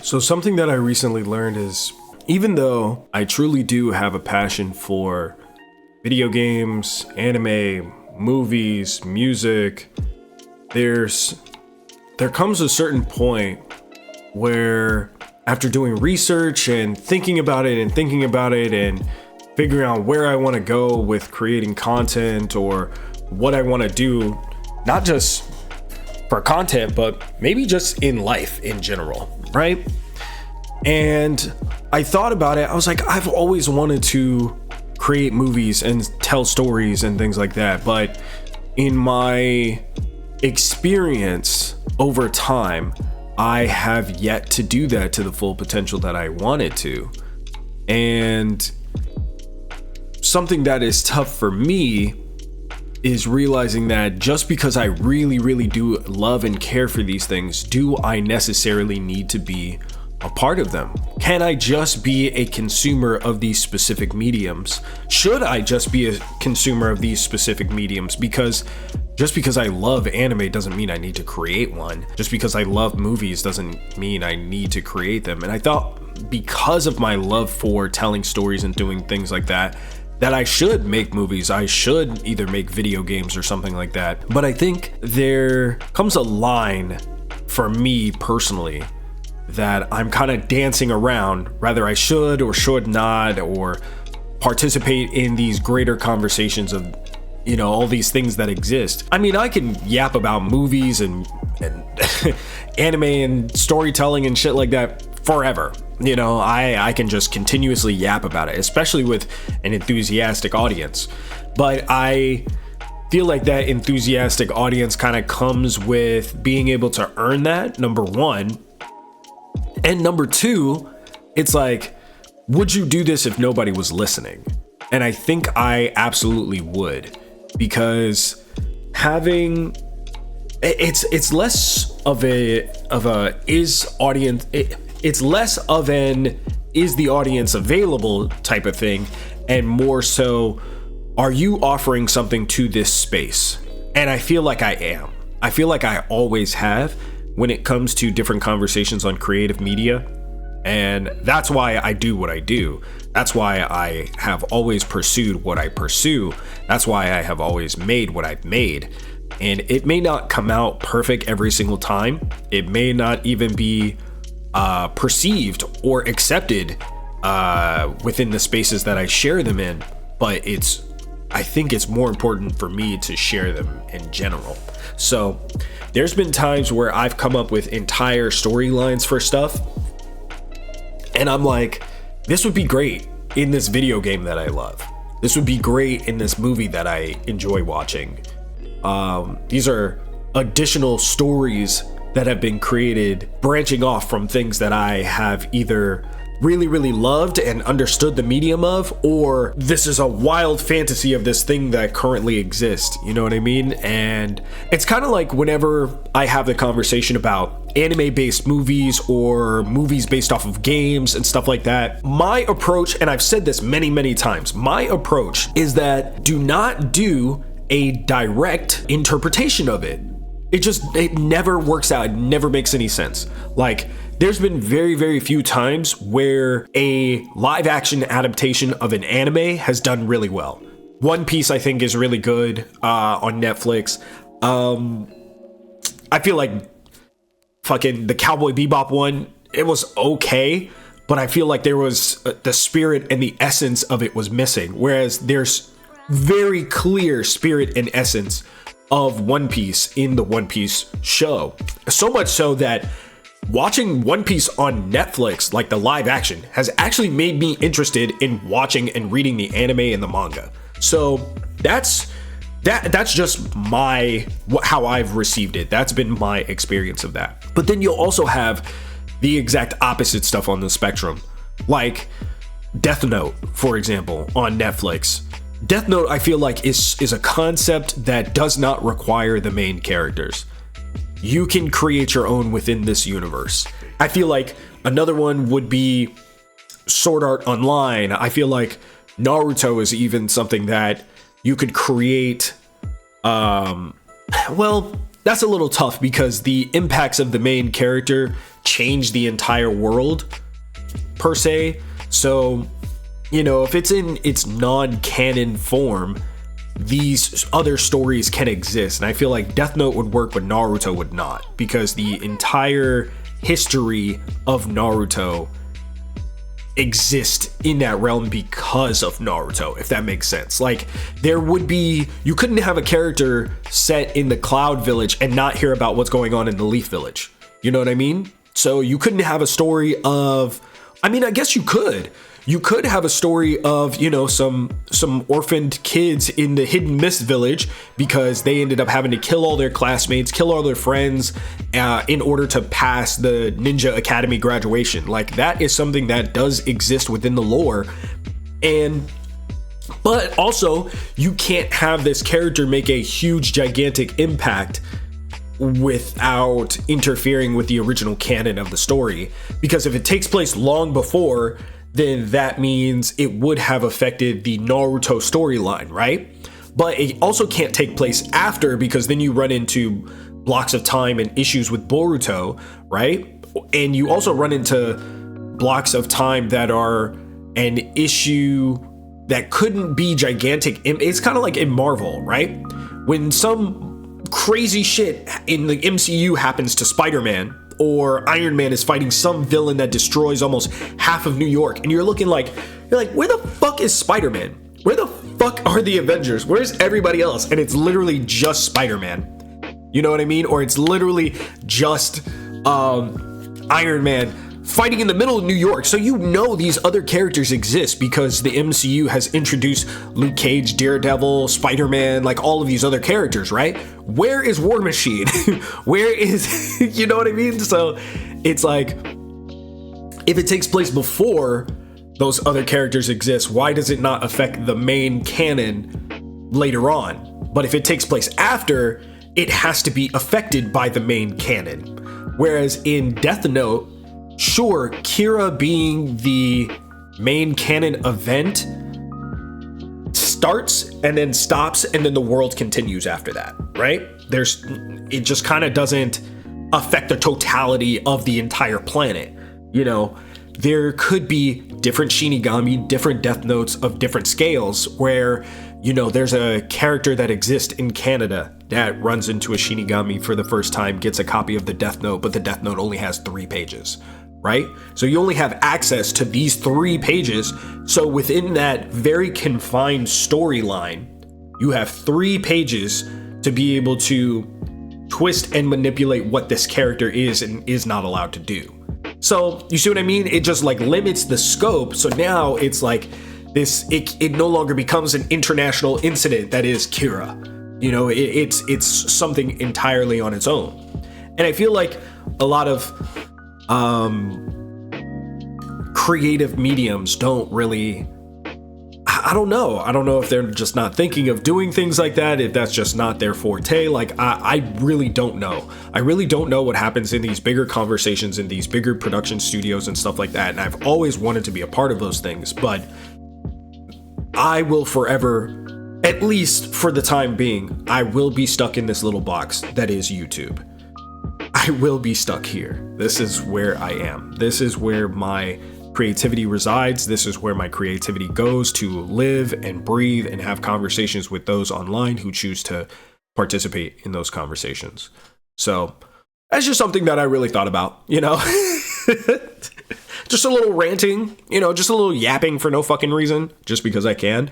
So something that I recently learned is, even though I truly do have a passion for video games, anime, movies, music, there comes a certain point where, after doing research and thinking about it and figuring out where I want to go with creating content or what I want to do, not just for content, but maybe just in life in general, right? And I thought about it. I was like, I've always wanted to create movies and tell stories and things like that. But in my experience over time, I have yet to do that to the full potential that I wanted to. And something that is tough for me is realizing that just because I really, really do love and care for these things, do I necessarily need to be a part of them? Can I just be a consumer of these specific mediums? Should I just be a consumer of these specific mediums? Because just because I love anime doesn't mean I need to create one. Just because I love movies doesn't mean I need to create them. And I thought, because of my love for telling stories and doing things like that I should make movies. I should either make video games or something like that. But I think there comes a line for me personally that I'm kind of dancing around, whether I should or should not, or participate in these greater conversations of, all these things that exist. I mean, I can yap about movies and anime and storytelling and shit like that forever. I can just continuously yap about it, especially with an enthusiastic audience. But I feel like that enthusiastic audience kind of comes with being able to earn that, number one. And number two, it's like, would you do this if nobody was listening? And I think I absolutely would, because it's less of a is audience. It's less of an is the audience available type of thing, and more so, are you offering something to this space? And I feel like I am. I feel like I always have when it comes to different conversations on creative media. And that's why I do what I do. That's why I have always pursued what I pursue. That's why I have always made what I've made. And it may not come out perfect every single time. It may not even be perceived or accepted within the spaces that I share them in, but I think it's more important for me to share them in general. So there's been times where I've come up with entire storylines for stuff, and I'm like, this would be great in this video game that I love. This would be great in this movie that I enjoy watching. These are additional stories that have been created branching off from things that I have either really, really loved and understood the medium of, or this is a wild fantasy of this thing that currently exists. You know what I mean? And it's kind of like whenever I have the conversation about anime-based movies or movies based off of games and stuff like that, my approach, and I've said this many, many times, my approach is that do not do a direct interpretation of it. It never works out. It never makes any sense. Like, there's been very, very few times where a live action adaptation of an anime has done really well. One Piece, I think, is really good on Netflix. I feel like fucking the Cowboy Bebop one, it was okay, but I feel like there was the spirit and the essence of it was missing. Whereas there's very clear spirit and essence of One Piece in the One Piece show. So much so that watching One Piece on Netflix, like the live action, has actually made me interested in watching and reading the anime and the manga. So that's just how I've received it. That's been my experience of that. But then you'll also have the exact opposite stuff on the spectrum, like Death Note, for example, on Netflix. Death Note, I feel like, is a concept that does not require the main characters. You can create your own within this universe. I feel like another one would be Sword Art Online. I feel like Naruto is even something that you could create. Well, that's a little tough because the impacts of the main character change the entire world per se. So, you know, if it's in its non-canon form, these other stories can exist. And I feel like Death Note would work, but Naruto would not, because the entire history of Naruto exist in that realm because of Naruto, if that makes sense. Like, you couldn't have a character set in the Cloud Village and not hear about what's going on in the Leaf Village. You know what I mean? So you couldn't have a story of, I mean, I guess you could have a story of, you know, some orphaned kids in the Hidden Mist Village because they ended up having to kill all their classmates, kill all their friends in order to pass the Ninja Academy graduation. Like, that is something that does exist within the lore. But also, you can't have this character make a huge, gigantic impact without interfering with the original canon of the story. Because if it takes place long before, then that means it would have affected the Naruto storyline, right? But it also can't take place after, because then you run into blocks of time and issues with Boruto, right? And you also run into blocks of time that are an issue that couldn't be gigantic. It's kind of like in Marvel, right? When some crazy shit in the MCU happens to Spider-Man, or Iron Man is fighting some villain that destroys almost half of New York, and you're like, where the fuck is Spider-Man? Where the fuck are the Avengers? Where's everybody else? And it's literally just Spider-Man. You know what I mean? Or it's literally just Iron Man fighting in the middle of New York. So you know these other characters exist because the MCU has introduced Luke Cage, Daredevil, Spider-Man, like all of these other characters, right? Where is War Machine? Where is, you know what I mean? So it's like, if it takes place before those other characters exist, why does it not affect the main canon later on? But if it takes place after, it has to be affected by the main canon. Whereas in Death Note, sure, Kira being the main canon event starts and then stops, and then the world continues after that, right? It just kind of doesn't affect the totality of the entire planet. You know, there could be different Shinigami, different Death Notes of different scales where, you know, there's a character that exists in Canada that runs into a Shinigami for the first time, gets a copy of the Death Note, but the Death Note only has 3 pages. Right? So you only have access to these 3 pages. So within that very confined storyline, you have 3 pages to be able to twist and manipulate what this character is and is not allowed to do. So you see what I mean? It just like limits the scope. So now it's like this, it no longer becomes an international incident that is Kira. You know, it's something entirely on its own. And I feel like a lot of creative mediums don't really, I don't know if they're just not thinking of doing things like that, if that's just not their forte. Like, I really don't know. I really don't know what happens in these bigger conversations, in these bigger production studios and stuff like that. And I've always wanted to be a part of those things, but I will forever, at least for the time being, I will be stuck in this little box that is YouTube. I will be stuck here. This is where I am. This is where my creativity resides. This is where my creativity goes to live and breathe and have conversations with those online who choose to participate in those conversations. So that's just something that I really thought about, you know? Just a little ranting, you know, just a little yapping for no fucking reason, just because I can.